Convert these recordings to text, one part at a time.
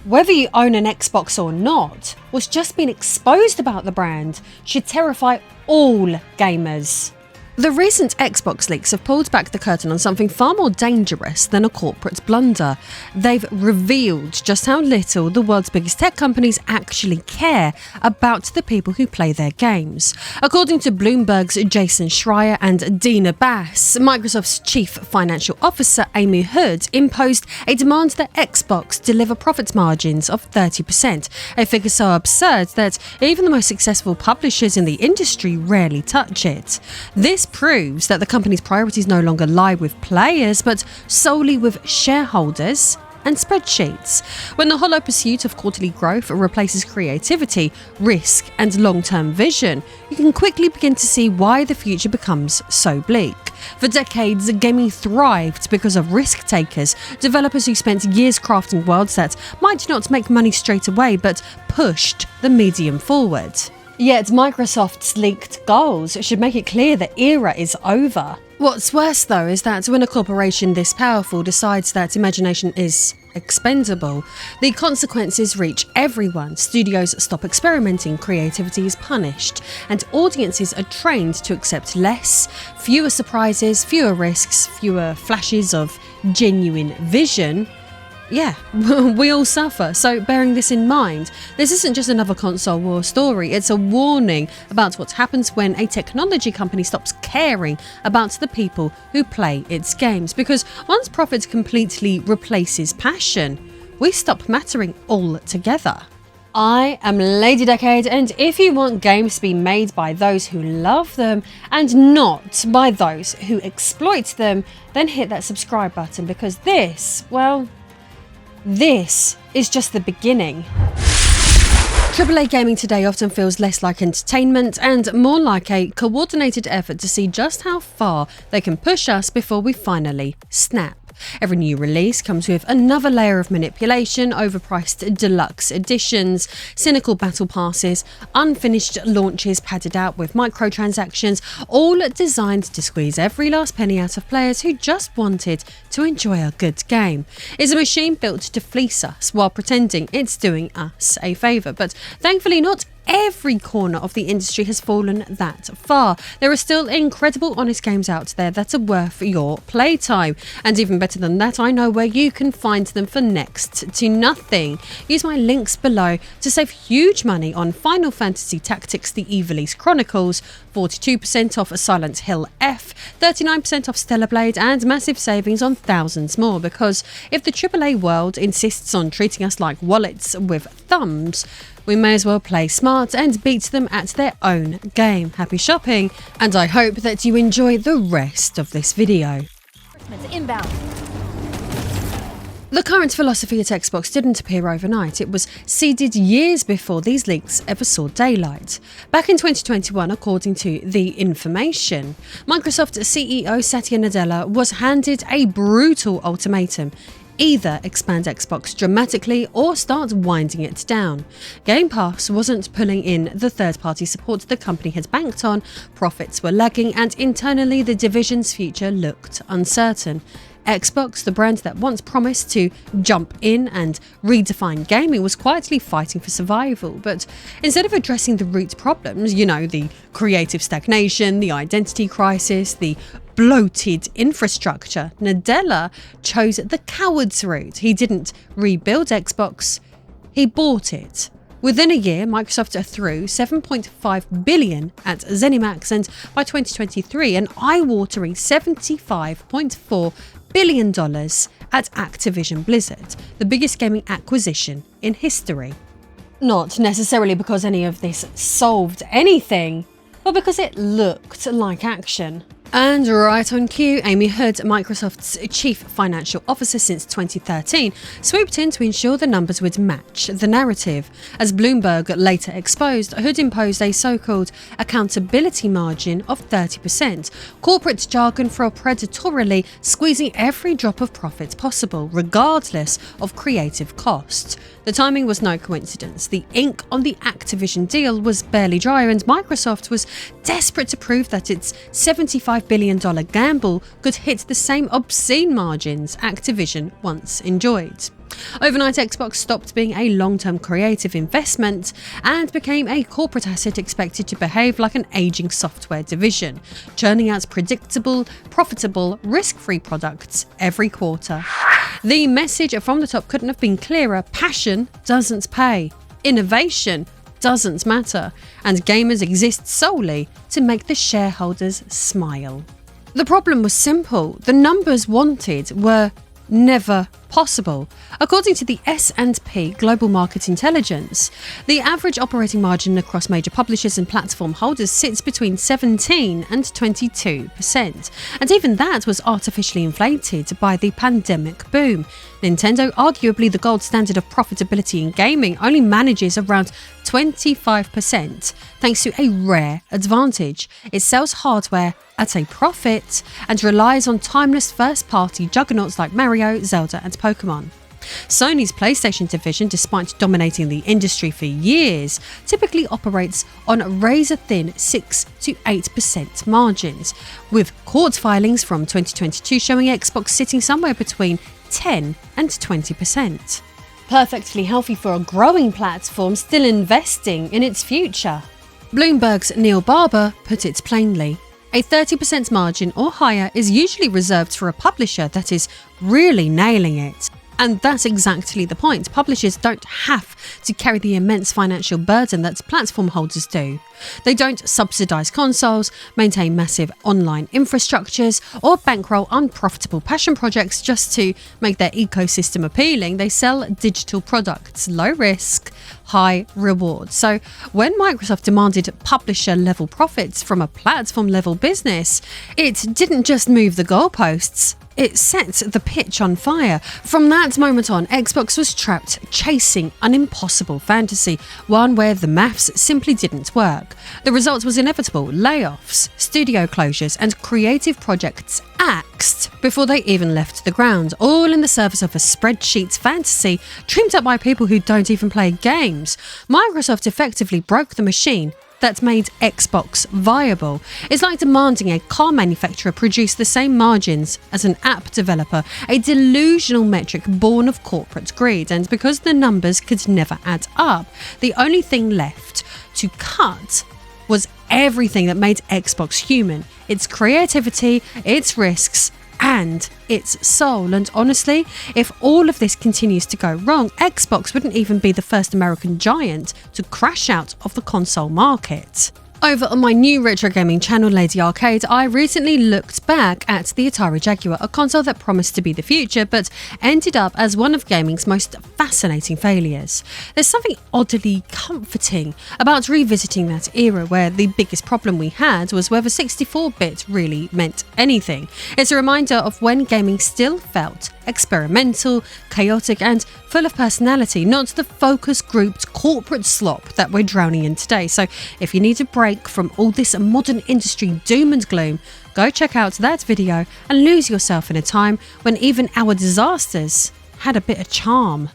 Whether you own an Xbox or not, what's just been exposed about the brand should terrify all gamers. The recent Xbox leaks have pulled back the curtain on something far more dangerous than a corporate blunder. They've revealed just how little the world's biggest tech companies actually care about the people who play their games. According to Bloomberg's Jason Schreier and Dina Bass, Microsoft's chief financial officer Amy Hood imposed a demand that Xbox deliver profit margins of 30%, a figure so absurd that even the most successful publishers in the industry rarely touch it. This proves that the company's priorities no longer lie with players, but solely with shareholders and spreadsheets. When the hollow pursuit of quarterly growth replaces creativity, risk, and long-term vision, you can quickly begin to see why the future becomes so bleak. For decades, gaming thrived because of risk takers, developers who spent years crafting worlds that might not make money straight away, but pushed the medium forward. Yet Microsoft's leaked goals should make it clear the era is over. What's worse though is that when a corporation this powerful decides that imagination is expendable, the consequences reach everyone. Studios stop experimenting, creativity is punished, and audiences are trained to accept less, fewer surprises, fewer risks, fewer flashes of genuine vision. Yeah, we all suffer. So bearing this in mind, this isn't just another console war story, it's a warning about what happens when a technology company stops caring about the people who play its games. Because once profit completely replaces passion, we stop mattering altogether. I am Lady Decade, and if you want games to be made by those who love them and not by those who exploit them, then hit that subscribe button, because this is just the beginning. AAA gaming today often feels less like entertainment and more like a coordinated effort to see just how far they can push us before we finally snap. Every new release comes with another layer of manipulation, overpriced deluxe editions, cynical battle passes, unfinished launches padded out with microtransactions, all designed to squeeze every last penny out of players who just wanted to enjoy a good game. It's a machine built to fleece us while pretending it's doing us a favour, but thankfully not every corner of the industry has fallen that far. There are still incredible honest games out there that are worth your playtime. And even better than that, I know where you can find them for next to nothing. Use my links below to save huge money on Final Fantasy Tactics: The Ivalice Chronicles, 42% off Silent Hill F, 39% off Stellar Blade, and massive savings on thousands more. Because if the AAA world insists on treating us like wallets with thumbs, we may as well play smart and beat them at their own game. Happy shopping, and I hope that you enjoy the rest of this video. Inbound. The current philosophy at Xbox didn't appear overnight. It was seeded years before these leaks ever saw daylight. Back in 2021, according to The Information, Microsoft CEO Satya Nadella was handed a brutal ultimatum: either expand Xbox dramatically or start winding it down. Game Pass wasn't pulling in the third-party support the company had banked on, profits were lagging, and internally the division's future looked uncertain. Xbox, the brand that once promised to jump in and redefine gaming, was quietly fighting for survival. But instead of addressing the root problems, the creative stagnation, the identity crisis, the bloated infrastructure, Nadella chose the coward's route. He didn't rebuild Xbox, he bought it. Within a year, Microsoft threw $7.5 billion at ZeniMax, and by 2023, an eye-watering $75.4 billion at Activision Blizzard, the biggest gaming acquisition in history. Not necessarily because any of this solved anything, but because it looked like action. And right on cue, Amy Hood, Microsoft's chief financial officer since 2013, swooped in to ensure the numbers would match the narrative. As Bloomberg later exposed, Hood imposed a so-called accountability margin of 30%, corporate jargon for predatorily squeezing every drop of profit possible, regardless of creative costs. The timing was no coincidence. The ink on the Activision deal was barely dry, and Microsoft was desperate to prove that its $75 billion gamble could hit the same obscene margins Activision once enjoyed. Overnight, Xbox stopped being a long-term creative investment and became a corporate asset expected to behave like an aging software division, churning out predictable, profitable, risk-free products every quarter. The message from the top couldn't have been clearer. Passion doesn't pay. Innovation doesn't matter. And gamers exist solely to make the shareholders smile. The problem was simple. The numbers wanted were never possible. According to the S&P Global Market Intelligence, the average operating margin across major publishers and platform holders sits between 17 and 22%. And even that was artificially inflated by the pandemic boom. Nintendo, arguably the gold standard of profitability in gaming, only manages around 25% thanks to a rare advantage. It sells hardware at a profit and relies on timeless first-party juggernauts like Mario, Zelda and Pokemon. Sony's PlayStation division, despite dominating the industry for years, typically operates on razor-thin 6 to 8% margins, with court filings from 2022 showing Xbox sitting somewhere between 10 and 20%. Perfectly healthy for a growing platform still investing in its future. Bloomberg's Neil Barber put it plainly. A 30% margin or higher is usually reserved for a publisher that is really nailing it. And that's exactly the point. Publishers don't have to carry the immense financial burden that platform holders do. They don't subsidize consoles, maintain massive online infrastructures, or bankroll unprofitable passion projects just to make their ecosystem appealing. They sell digital products, low risk, high reward. So when Microsoft demanded publisher-level profits from a platform-level business, it didn't just move the goalposts. It set the pitch on fire. From that moment on, Xbox was trapped chasing an impossible fantasy, one where the maths simply didn't work. The result was inevitable: layoffs, studio closures, and creative projects axed before they even left the ground, all in the service of a spreadsheet fantasy dreamed up by people who don't even play games. Microsoft effectively broke the machine that made Xbox viable. It's like demanding a car manufacturer produce the same margins as an app developer, a delusional metric born of corporate greed. And because the numbers could never add up, the only thing left to cut was everything that made Xbox human: its creativity, its risks, and its soul. And honestly, if all of this continues to go wrong, Xbox wouldn't even be the first American giant to crash out of the console market. Over on my new retro gaming channel, Lady Arcade, I recently looked back at the Atari Jaguar, a console that promised to be the future but ended up as one of gaming's most fascinating failures. There's something oddly comforting about revisiting that era where the biggest problem we had was whether 64-bit really meant anything. It's a reminder of when gaming still felt experimental, chaotic and full of personality, not the focus-grouped corporate slop that we're drowning in today. So if you need a break from all this modern industry doom and gloom, go check out that video and lose yourself in a time when even our disasters had a bit of charm.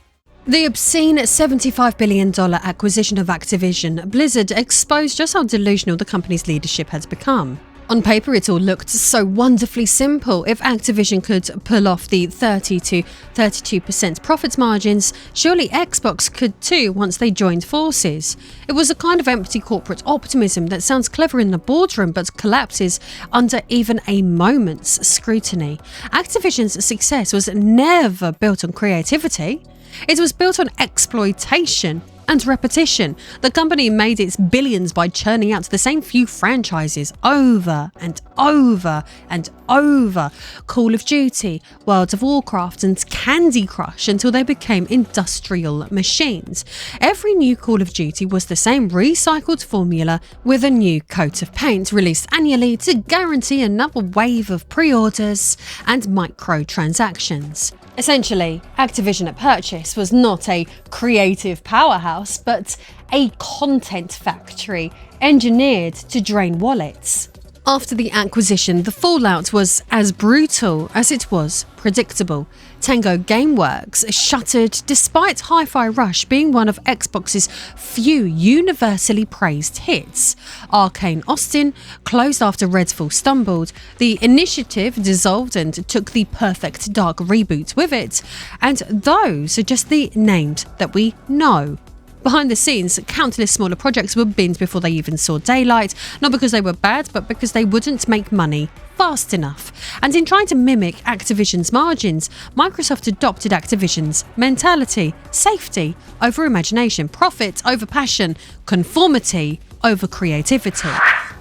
The obscene $75 billion acquisition of Activision Blizzard exposed just how delusional the company's leadership had become. On paper, it all looked so wonderfully simple. If Activision could pull off the 30 to 32% profit margins, surely Xbox could too once they joined forces. It was a kind of empty corporate optimism that sounds clever in the boardroom but collapses under even a moment's scrutiny. Activision's success was never built on creativity. It was built on exploitation and repetition. The company made its billions by churning out the same few franchises over and over and over. Call of Duty, World of Warcraft and Candy Crush, until they became industrial machines. Every new Call of Duty was the same recycled formula with a new coat of paint, released annually to guarantee another wave of pre-orders and microtransactions. Essentially, Activision at purchase was not a creative powerhouse, but a content factory engineered to drain wallets. After the acquisition, the fallout was as brutal as it was predictable. Tango Gameworks shuttered despite Hi-Fi Rush being one of Xbox's few universally praised hits. Arcane Austin closed after Redfall stumbled. The initiative dissolved and took the Perfect Dark reboot with it. And those are just the names that we know. Behind the scenes, countless smaller projects were binned before they even saw daylight, not because they were bad, but because they wouldn't make money fast enough. And in trying to mimic Activision's margins, Microsoft adopted Activision's mentality: safety over imagination, profit over passion, conformity over creativity.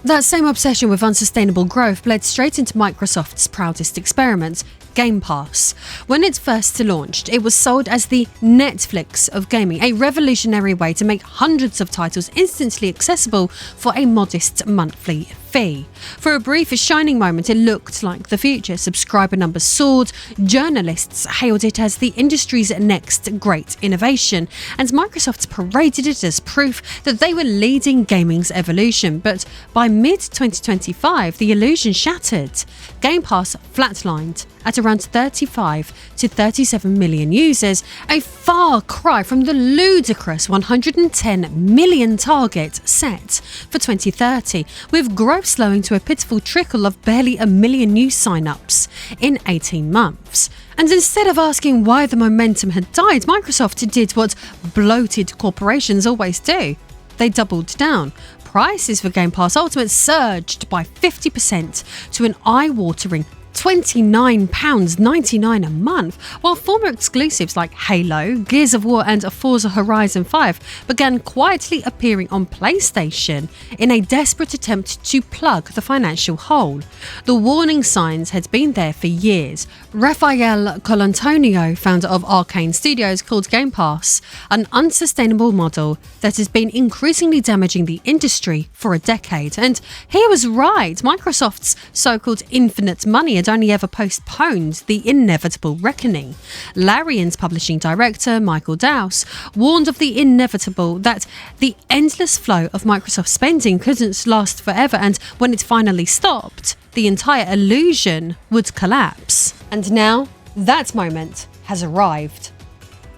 That same obsession with unsustainable growth led straight into Microsoft's proudest experiment, Game Pass. When it first launched, it was sold as the Netflix of gaming, a revolutionary way to make hundreds of titles instantly accessible for a modest monthly fee. For a brief shining moment, it looked like the future. Subscriber numbers soared, journalists hailed it as the industry's next great innovation, and Microsoft paraded it as proof that they were leading gaming's evolution. But by mid-2025, the illusion shattered. Game Pass flatlined at around 35 to 37 million users, a far cry from the ludicrous 110 million target set for 2030, with growth slowing to a pitiful trickle of barely a million new sign-ups in 18 months. And instead of asking why the momentum had died, Microsoft did what bloated corporations always do. They doubled down. Prices for Game Pass Ultimate surged by 50% to an eye-watering £29.99 a month, while former exclusives like Halo, Gears of War and Forza Horizon 5 began quietly appearing on PlayStation in a desperate attempt to plug the financial hole. The warning signs had been there for years. Rafael Colantonio, founder of Arcane Studios, called Game Pass an unsustainable model that has been increasingly damaging the industry for a decade. And he was right. Microsoft's so-called infinite money had only ever postponed the inevitable reckoning. Larian's publishing director, Michael Dowse, warned of the inevitable, that the endless flow of Microsoft spending couldn't last forever, and when it finally stopped, the entire illusion would collapse. And now, that moment has arrived.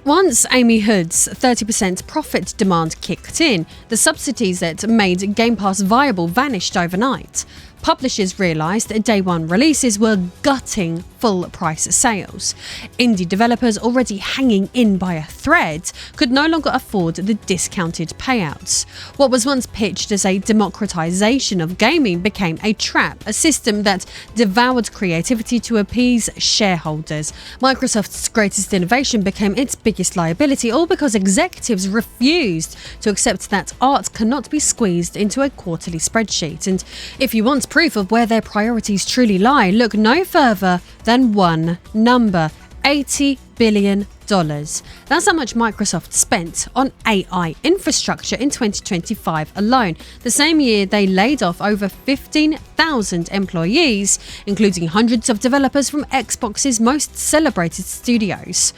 Once Amy Hood's 30% profit demand kicked in, the subsidies that made Game Pass viable vanished overnight. Publishers realised that day one releases were gutting full-price sales. Indie developers, already hanging in by a thread, could no longer afford the discounted payouts. What was once pitched as a democratization of gaming became a trap, a system that devoured creativity to appease shareholders. Microsoft's greatest innovation became its biggest liability, all because executives refused to accept that art cannot be squeezed into a quarterly spreadsheet. And if you want proof of where their priorities truly lie, look no further than one number: $80 billion. That's how much Microsoft spent on AI infrastructure in 2025 alone, the same year they laid off over 15,000 employees, including hundreds of developers from Xbox's most celebrated studios.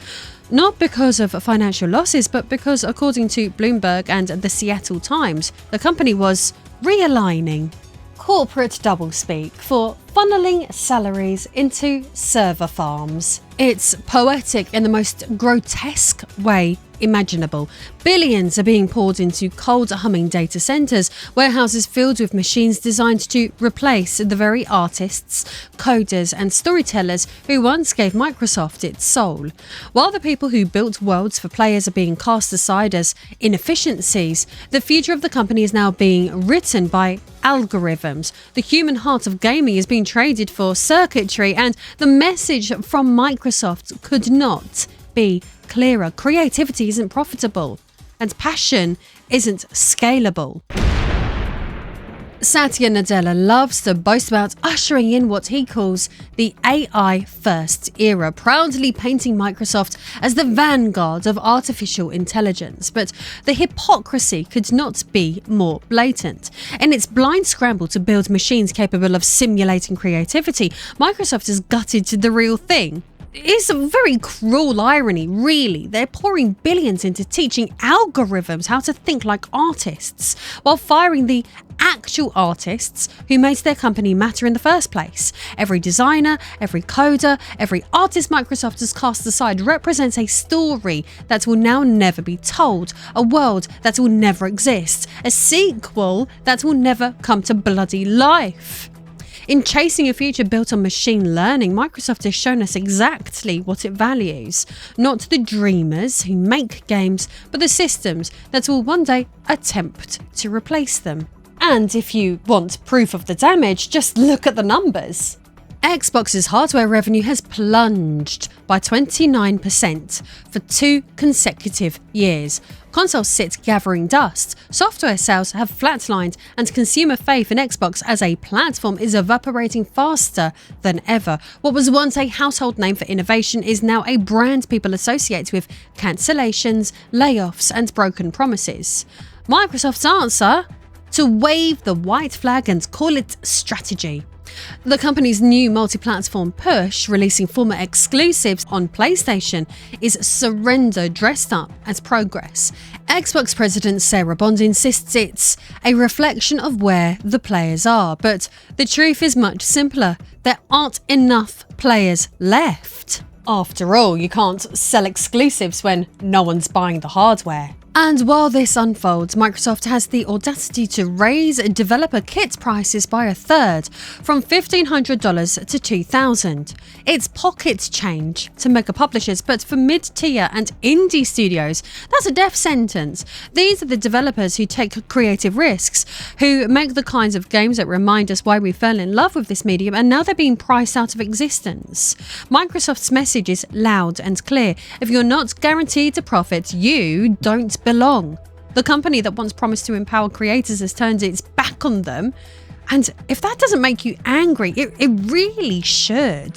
Not because of financial losses, but because, according to Bloomberg and the Seattle Times, the company was realigning. Corporate doublespeak for funneling salaries into server farms. It's poetic in the most grotesque way imaginable. Billions are being poured into cold humming data centers, warehouses filled with machines designed to replace the very artists, coders and storytellers who once gave Microsoft its soul. While the people who built worlds for players are being cast aside as inefficiencies, the future of the company is now being written by algorithms. The human heart of gaming is being traded for circuitry, and the message from Microsoft could not be clearer. Creativity isn't profitable, and passion isn't scalable. Satya Nadella loves to boast about ushering in what he calls the AI-first era, proudly painting Microsoft as the vanguard of artificial intelligence. But the hypocrisy could not be more blatant. In its blind scramble to build machines capable of simulating creativity, Microsoft has gutted the real thing: It's a very cruel irony, really. They're pouring billions into teaching algorithms how to think like artists, while firing the actual artists who made their company matter in the first place. Every designer, every coder, every artist Microsoft has cast aside represents a story that will now never be told, a world that will never exist, a sequel that will never come to bloody life. In chasing a future built on machine learning, Microsoft has shown us exactly what it values. Not the dreamers who make games, but the systems that will one day attempt to replace them. And if you want proof of the damage, just look at the numbers. Xbox's hardware revenue has plunged by 29% for 2 consecutive years. Consoles sit gathering dust, software sales have flatlined, and consumer faith in Xbox as a platform is evaporating faster than ever. What was once a household name for innovation is now a brand people associate with cancellations, layoffs, and broken promises. Microsoft's answer? To wave the white flag and call it strategy. The company's new multi-platform push, releasing former exclusives on PlayStation, is surrender dressed up as progress. Xbox president Sarah Bond insists it's a reflection of where the players are, but the truth is much simpler. There aren't enough players left. After all, you can't sell exclusives when no one's buying the hardware. And while this unfolds, Microsoft has the audacity to raise developer kit prices by a third, from $1,500 to $2,000. It's pocket change to mega publishers, but for mid-tier and indie studios, that's a death sentence. These are the developers who take creative risks, who make the kinds of games that remind us why we fell in love with this medium, and now they're being priced out of existence. Microsoft's message is loud and clear. If you're not guaranteed a profit, you don't belong. The company that once promised to empower creators has turned its back on them. And if that doesn't make you angry, it really should.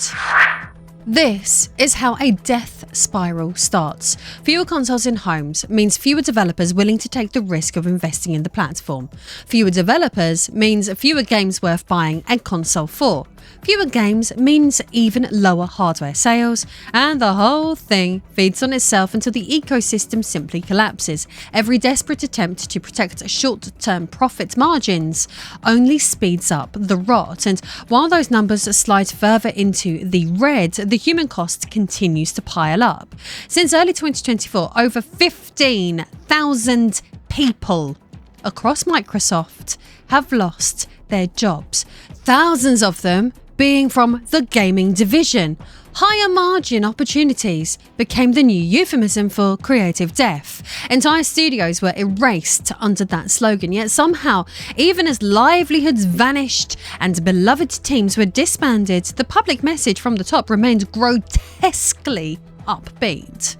This is how a death spiral starts. Fewer consoles in homes means fewer developers willing to take the risk of investing in the platform. Fewer developers means fewer games worth buying a console for. Fewer games means even lower hardware sales, and the whole thing feeds on itself until the ecosystem simply collapses. Every desperate attempt to protect short-term profit margins only speeds up the rot, and while those numbers slide further into the red, the human cost continues to pile up. Since early 2024, over 15,000 people across Microsoft have lost their jobs. Thousands of them being from the gaming division. Higher margin opportunities became the new euphemism for creative death. Entire studios were erased under that slogan, yet somehow, even as livelihoods vanished and beloved teams were disbanded, the public message from the top remained grotesquely upbeat.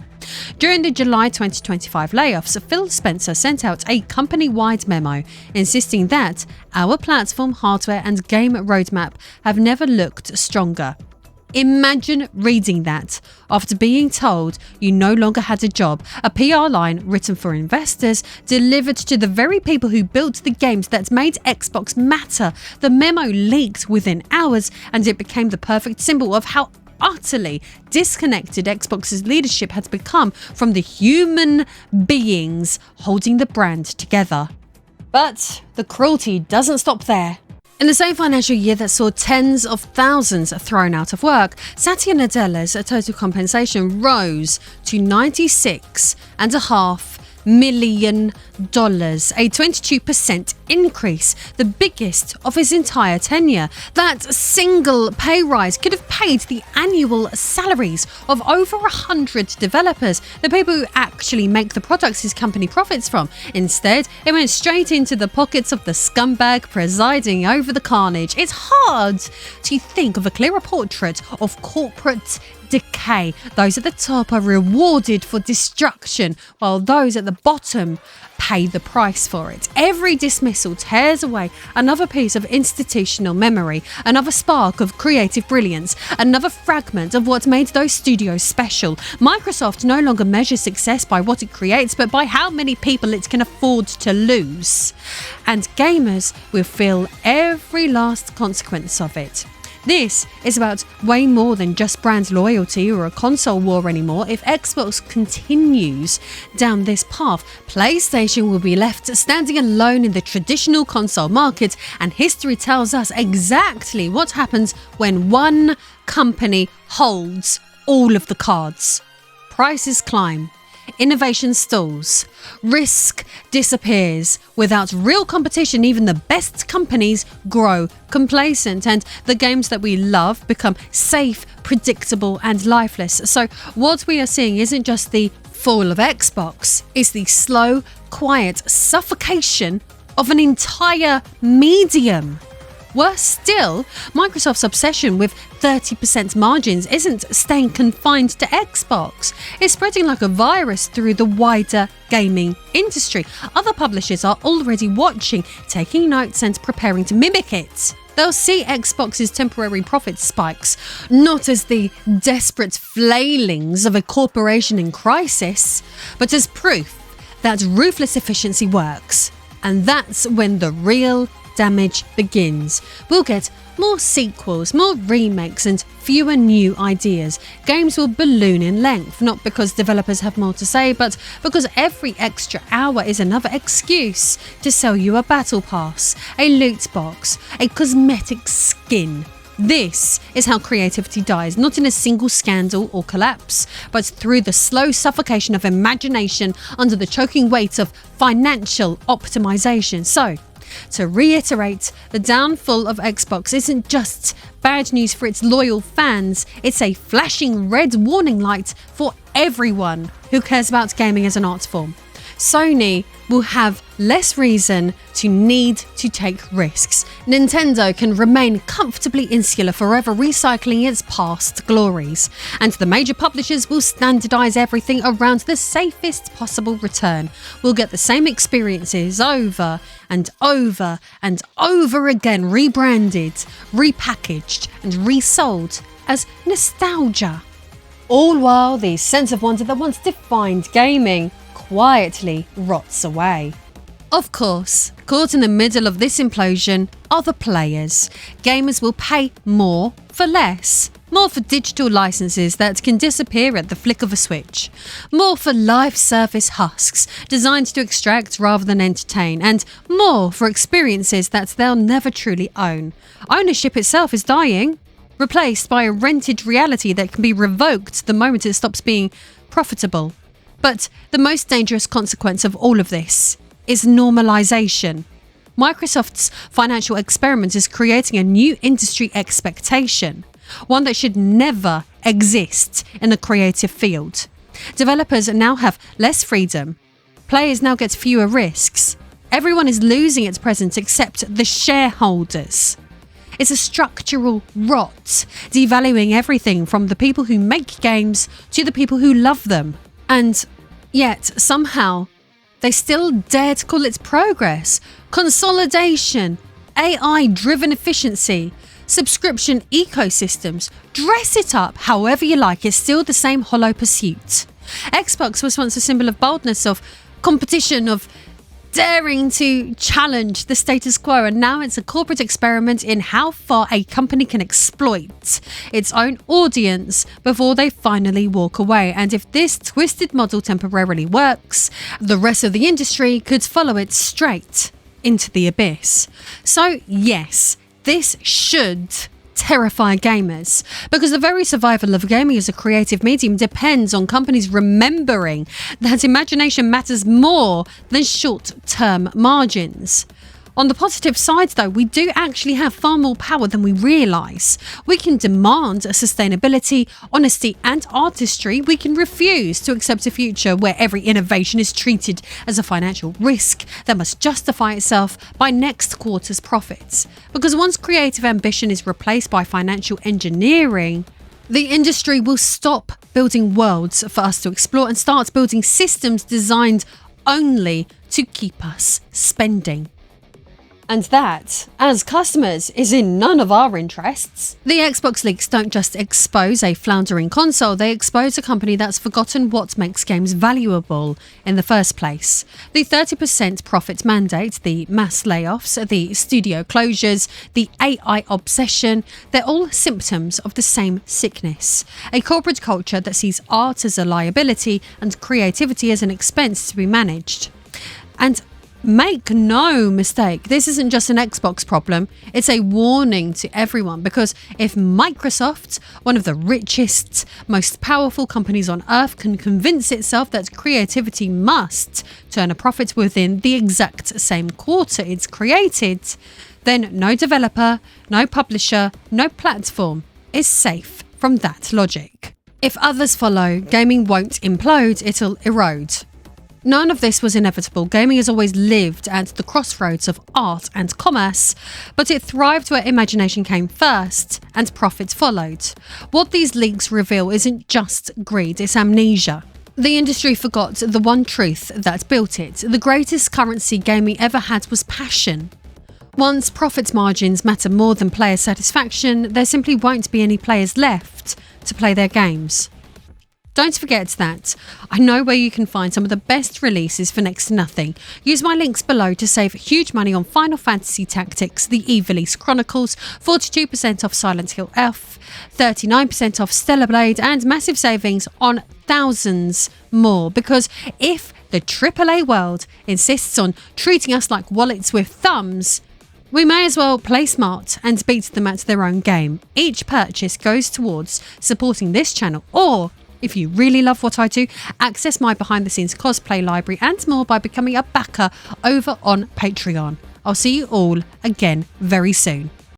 During the July 2025 layoffs, Phil Spencer sent out a company-wide memo insisting that our platform, hardware and game roadmap have never looked stronger. Imagine reading that after being told you no longer had a job, a PR line written for investors, delivered to the very people who built the games that made Xbox matter. The memo leaked within hours, and it became the perfect symbol of how utterly disconnected Xbox's leadership had become from the human beings holding the brand together. But the cruelty doesn't stop there. In the same financial year that saw tens of thousands thrown out of work, Satya Nadella's total compensation rose to $96.5 million, a 22% increase, the biggest of his entire tenure. That single pay rise could have paid the annual salaries of over 100 developers, the people who actually make the products his company profits from. Instead, it went straight into the pockets of the scumbag presiding over the carnage. It's hard to think of a clearer portrait of corporate decay. Those at the top are rewarded for destruction, while those at the bottom pay the price for it. Every dismissal tears away another piece of institutional memory, another spark of creative brilliance, another fragment of what made those studios special. Microsoft no longer measures success by what it creates, but by how many people it can afford to lose. And gamers will feel every last consequence of it. This is about way more than just brand loyalty or a console war anymore. If Xbox continues down this path, PlayStation will be left standing alone in the traditional console market, and history tells us exactly what happens when one company holds all of the cards. Prices climb. Innovation stalls, risk disappears. Without real competition, even the best companies grow complacent, and the games that we love become safe, predictable, and lifeless. So what we are seeing isn't just the fall of Xbox, it's the slow, quiet suffocation of an entire medium. Worse still, Microsoft's obsession with 30% margins isn't staying confined to Xbox. It's spreading like a virus through the wider gaming industry. Other publishers are already watching, taking notes and preparing to mimic it. They'll see Xbox's temporary profit spikes not as the desperate flailings of a corporation in crisis, but as proof that ruthless efficiency works. And that's when the real damage begins. We'll get more sequels, more remakes, and fewer new ideas. Games will balloon in length, not because developers have more to say, but because every extra hour is another excuse to sell you a battle pass, a loot box, a cosmetic skin. This is how creativity dies, not in a single scandal or collapse, but through the slow suffocation of imagination under the choking weight of financial optimization. So, to reiterate, the downfall of Xbox isn't just bad news for its loyal fans, it's a flashing red warning light for everyone who cares about gaming as an art form. Sony will have less reason to need to take risks. Nintendo can remain comfortably insular, forever recycling its past glories. And the major publishers will standardize everything around the safest possible return. We'll get the same experiences over and over and over again, rebranded, repackaged, and resold as nostalgia. All while the sense of wonder that once defined gaming quietly rots away. Of course, caught in the middle of this implosion are the players. Gamers will pay more for less. More for digital licenses that can disappear at the flick of a switch. More for live service husks designed to extract rather than entertain. And more for experiences that they'll never truly own. Ownership itself is dying, replaced by a rented reality that can be revoked the moment it stops being profitable. But the most dangerous consequence of all of this is normalization. Microsoft's financial experiment is creating a new industry expectation, one that should never exist in a creative field. Developers now have less freedom. Players now get fewer risks. Everyone is losing its presence except the shareholders. It's a structural rot, devaluing everything from the people who make games to the people who love them. And yet, somehow, they still dare to call it progress, consolidation, AI-driven efficiency, subscription ecosystems. Dress it up however you like, it's still the same hollow pursuit. Xbox was once a symbol of boldness, of competition, of daring to challenge the status quo, and now it's a corporate experiment in how far a company can exploit its own audience before they finally walk away. And if this twisted model temporarily works, the rest of the industry could follow it straight into the abyss. So yes, this should terrify gamers, because the very survival of gaming as a creative medium depends on companies remembering that imagination matters more than short-term margins. On the positive side, though, we do actually have far more power than we realise. We can demand sustainability, honesty and artistry. We can refuse to accept a future where every innovation is treated as a financial risk that must justify itself by next quarter's profits. Because once creative ambition is replaced by financial engineering, the industry will stop building worlds for us to explore and start building systems designed only to keep us spending. And that, as customers, is in none of our interests. The Xbox leaks don't just expose a floundering console, they expose a company that's forgotten what makes games valuable in the first place. The 30% profit mandate, the mass layoffs, the studio closures, the AI obsession, they're all symptoms of the same sickness. A corporate culture that sees art as a liability and creativity as an expense to be managed. And make no mistake, this isn't just an Xbox problem, it's a warning to everyone, because if Microsoft, one of the richest, most powerful companies on earth, can convince itself that creativity must turn a profit within the exact same quarter it's created, then no developer, no publisher, no platform is safe from that logic. If others follow, gaming won't implode, it'll erode. None of this was inevitable. Gaming has always lived at the crossroads of art and commerce, but it thrived where imagination came first and profit followed. What these leaks reveal isn't just greed, it's amnesia. The industry forgot the one truth that built it. The greatest currency gaming ever had was passion. Once profit margins matter more than player satisfaction, there simply won't be any players left to play their games. Don't forget that. I know where you can find some of the best releases for next to nothing. Use my links below to save huge money on Final Fantasy Tactics, The Ivalice Chronicles, 42% off Silent Hill F, 39% off Stellar Blade, and massive savings on thousands more. Because if the AAA world insists on treating us like wallets with thumbs, we may as well play smart and beat them at their own game. Each purchase goes towards supporting this channel, or if you really love what I do, access my behind the scenes cosplay library and more by becoming a backer over on Patreon. I'll see you all again very soon.